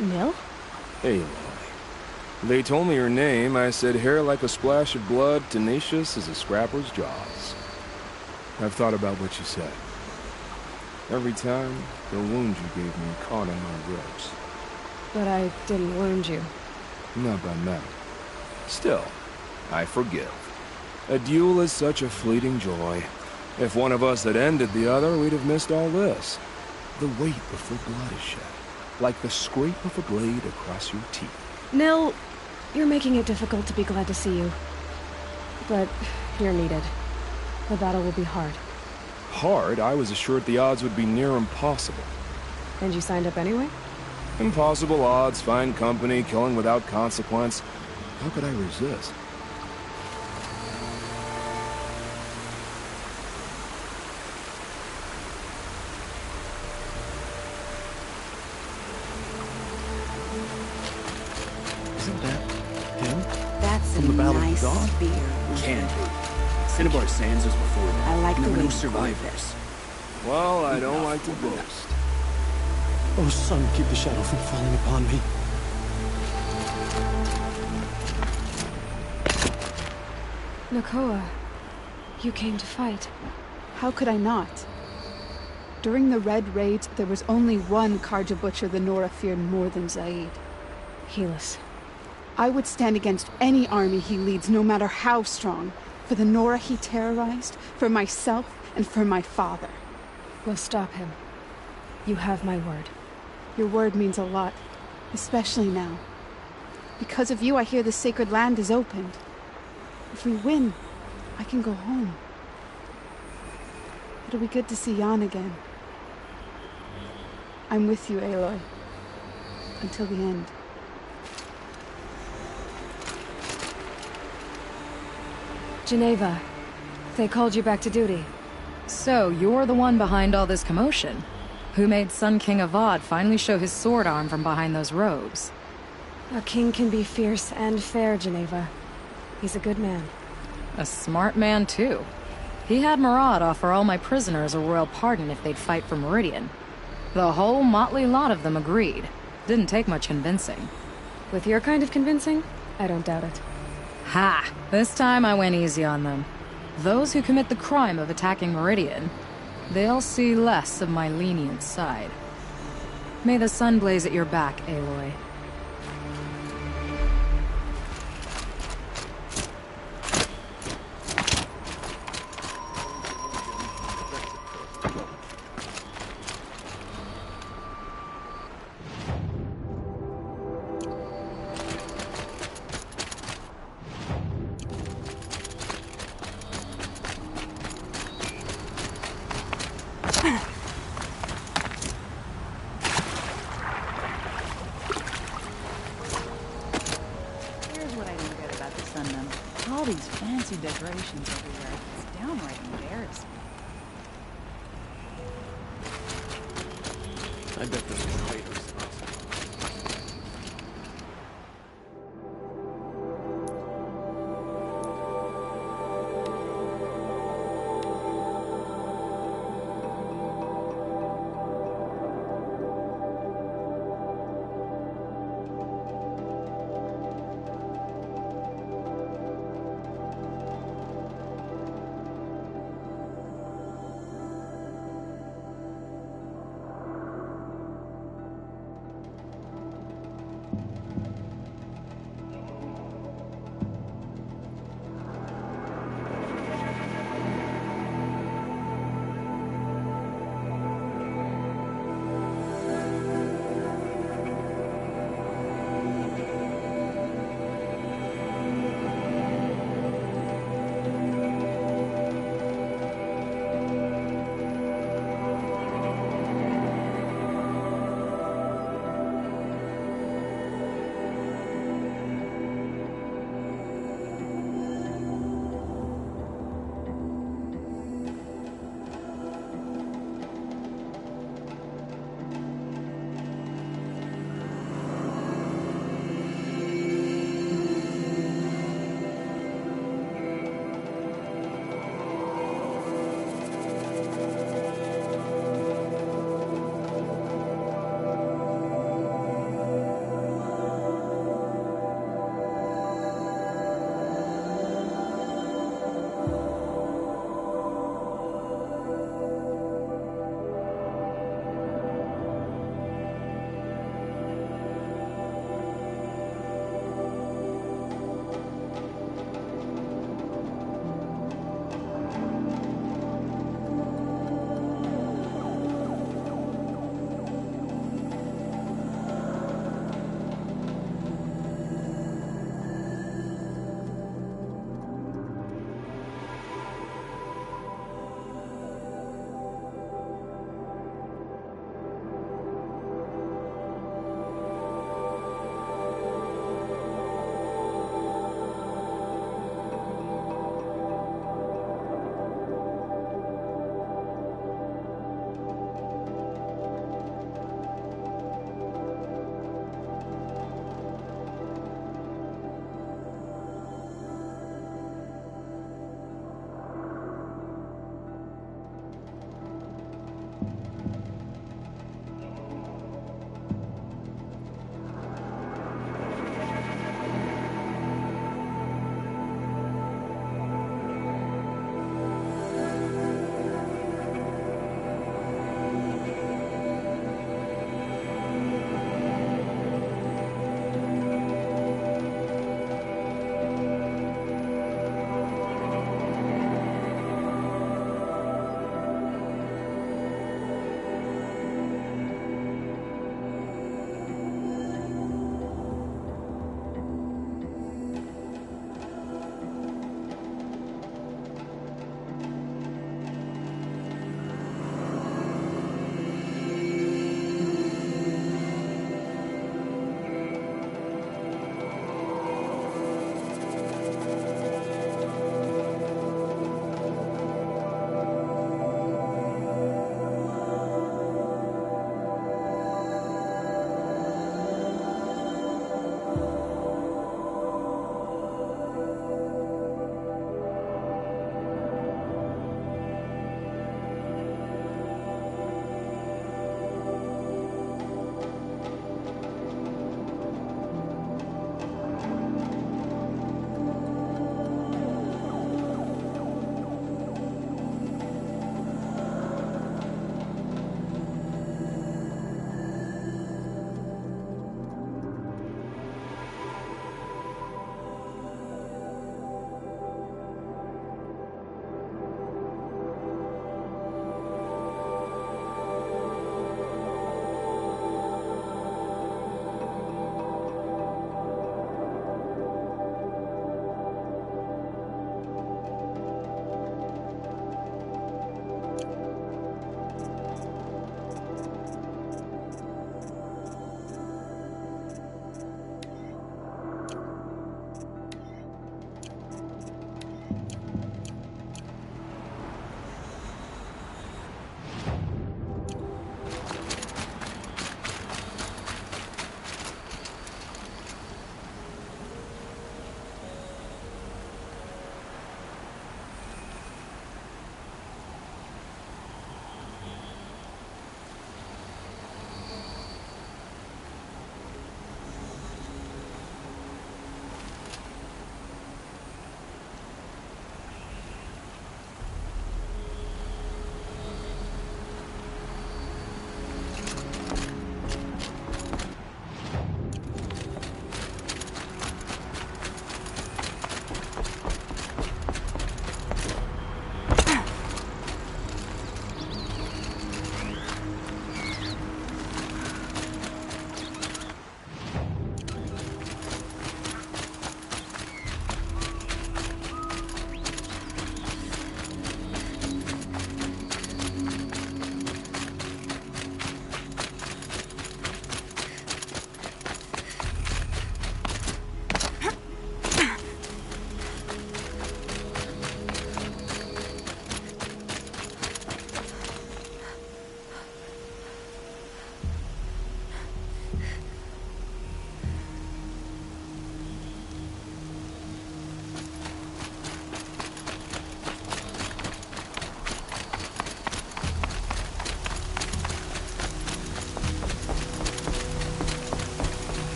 Nil? Aloy. They told me your name. I said hair like a splash of blood, tenacious as a scrapper's jaws. I've thought about what you said. Every time, the wound you gave me caught on my ribs. But I didn't wound you. Not by metal. Still, I forgive. A duel is such a fleeting joy. If one of us had ended the other, we'd have missed all this. The weight before blood is shed. Like the scrape of a blade across your teeth. Nil, you're making it difficult to be glad to see you. But you're needed. The battle will be hard. Hard? I was assured the odds would be near impossible. And you signed up anyway? Impossible odds, fine company, killing without consequence. How could I resist? That's From the Battle of nice Dawn? spear. Can be. Cinnabar Sands was before that. I like the Never way no you survivors. Well, I don't like to boast. Oh, sun, keep the shadow from falling upon me. Nakoa, you came to fight. How could I not? During the Red Raids, there was only one Karja Butcher the Nora feared more than Zaid. Helis. I would stand against any army he leads, no matter how strong. For the Nora he terrorized, for myself, and for my father. We'll stop him. You have my word. Your word means a lot, especially now. Because of you, I hear the sacred land is opened. If we win, I can go home. It'll be good to see Jan again. I'm with you, Aloy. Until the end. Geneva, they called you back to duty. So, you're the one behind all this commotion? Who made Sun King Avad finally show his sword arm from behind those robes? A king can be fierce and fair, Geneva. He's a good man. A smart man, too. He had Murad offer all my prisoners a royal pardon if they'd fight for Meridian. The whole motley lot of them agreed. Didn't take much convincing. With your kind of convincing, I don't doubt it. Ha! This time I went easy on them. Those who commit the crime of attacking Meridian, they'll see less of my lenient side. May the sun blaze at your back, Aloy. All these fancy decorations everywhere. It's downright embarrassing. I bet those traitors.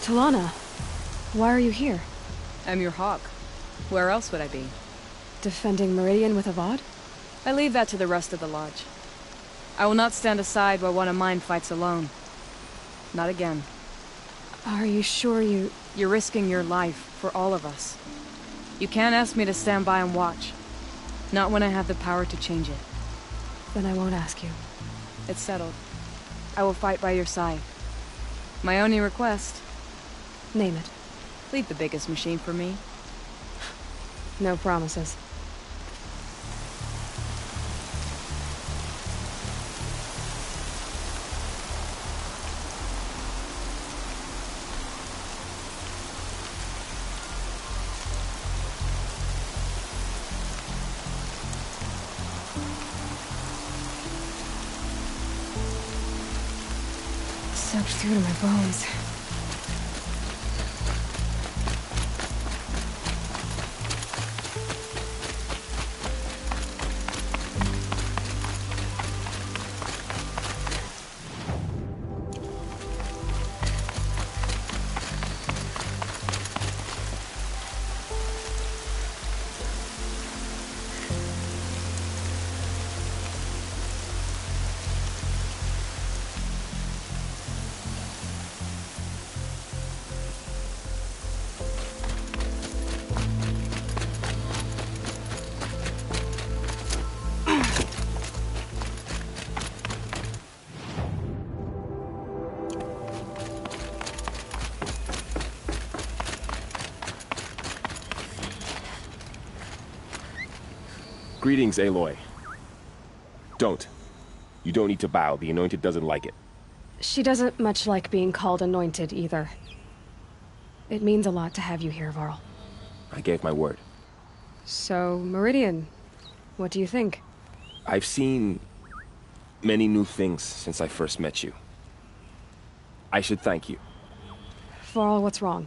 Talana, why are you here? I'm your hawk. Where else would I be? Defending Meridian with Avad? I leave that to the rest of the Lodge. I will not stand aside while one of mine fights alone. Not again. Are you sure you... You're risking your life for all of us. You can't ask me to stand by and watch. Not when I have the power to change it. Then I won't ask you. It's settled. I will fight by your side. My only request... Name it. Leave the biggest machine for me. No promises. Soaked through to my bones. Greetings, Aloy. Don't. You don't need to bow. The Anointed doesn't like it. She doesn't much like being called Anointed, either. It means a lot to have you here, Varl. I gave my word. So, Meridian, what do you think? I've seen many new things since I first met you. I should thank you. Varl, what's wrong?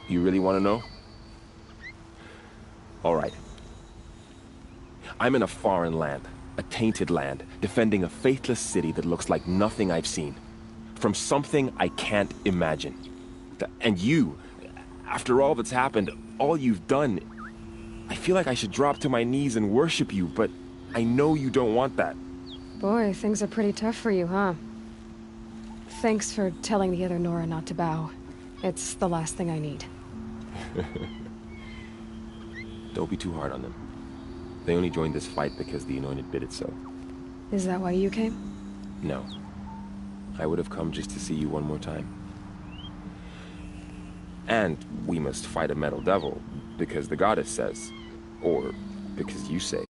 You really want to know? All right. I'm in a foreign land, a tainted land, defending a faithless city that looks like nothing I've seen. From something I can't imagine. And you, after all that's happened, all you've done, I feel like I should drop to my knees and worship you, but I know you don't want that. Boy, things are pretty tough for you, huh? Thanks for telling the other Nora not to bow. It's the last thing I need. Don't be too hard on them. They only joined this fight because the Anointed bid it so. Is that why you came? No. I would have come just to see you one more time. And we must fight a metal devil, because the goddess says. Or because you say.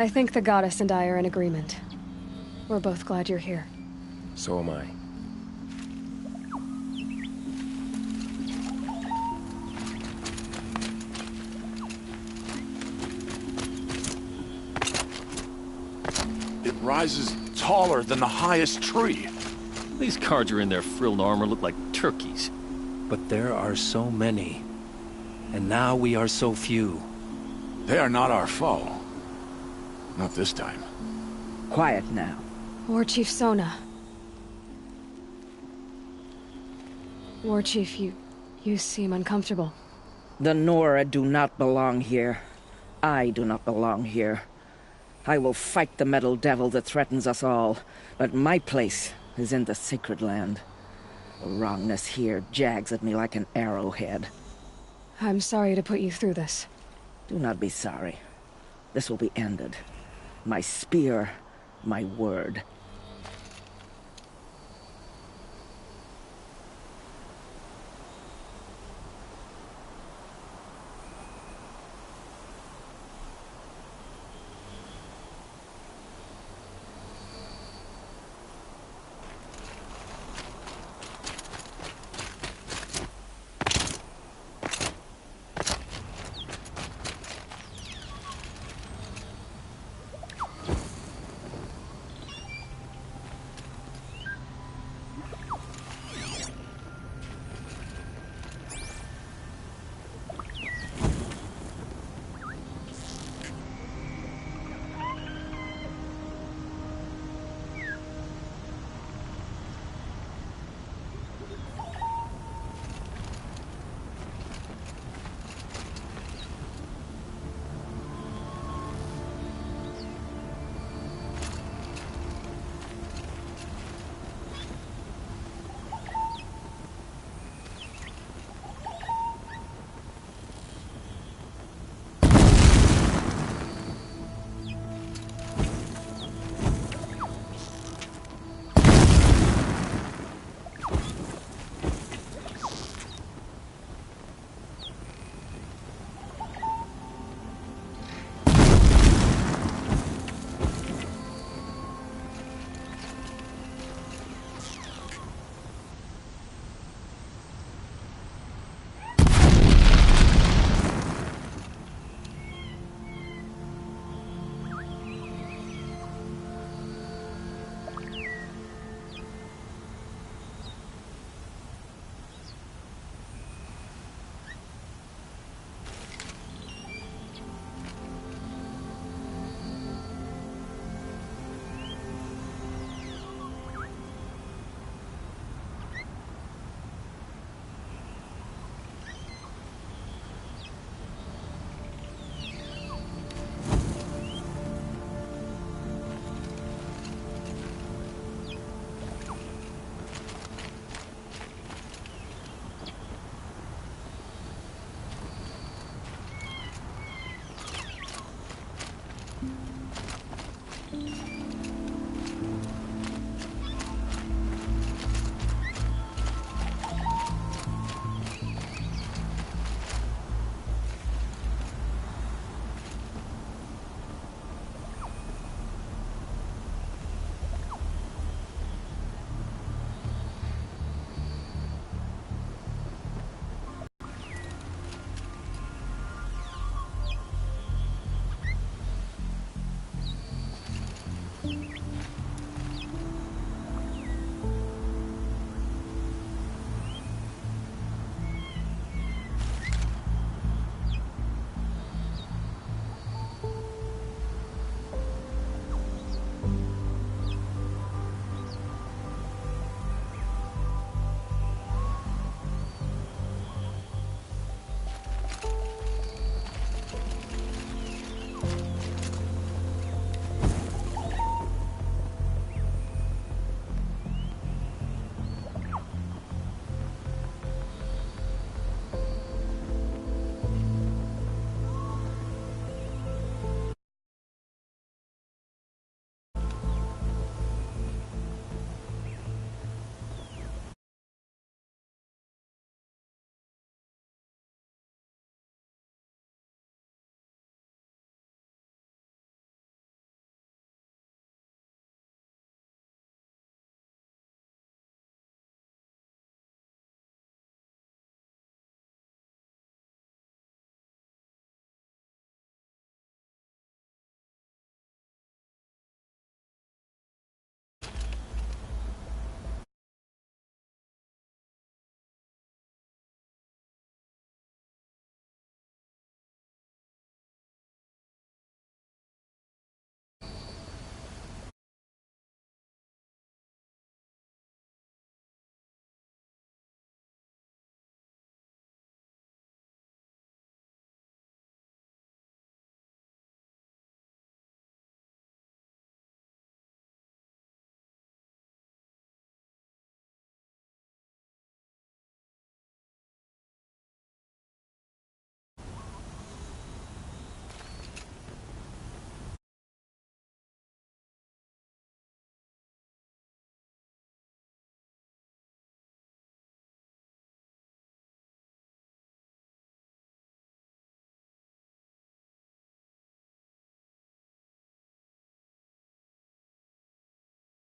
I think the goddess and I are in agreement. We're both glad you're here. So am I. It rises taller than the highest tree. These guards are in their frilled armor look like turkeys. But there are so many. And now we are so few. They are not our foe. Not this time. Quiet now. War Chief Sona. War Chief, you seem uncomfortable. The Nora do not belong here. I do not belong here. I will fight the metal devil that threatens us all, but my place is in the sacred land. The wrongness here jags at me like an arrowhead. I'm sorry to put you through this. Do not be sorry. This will be ended. My spear, my word.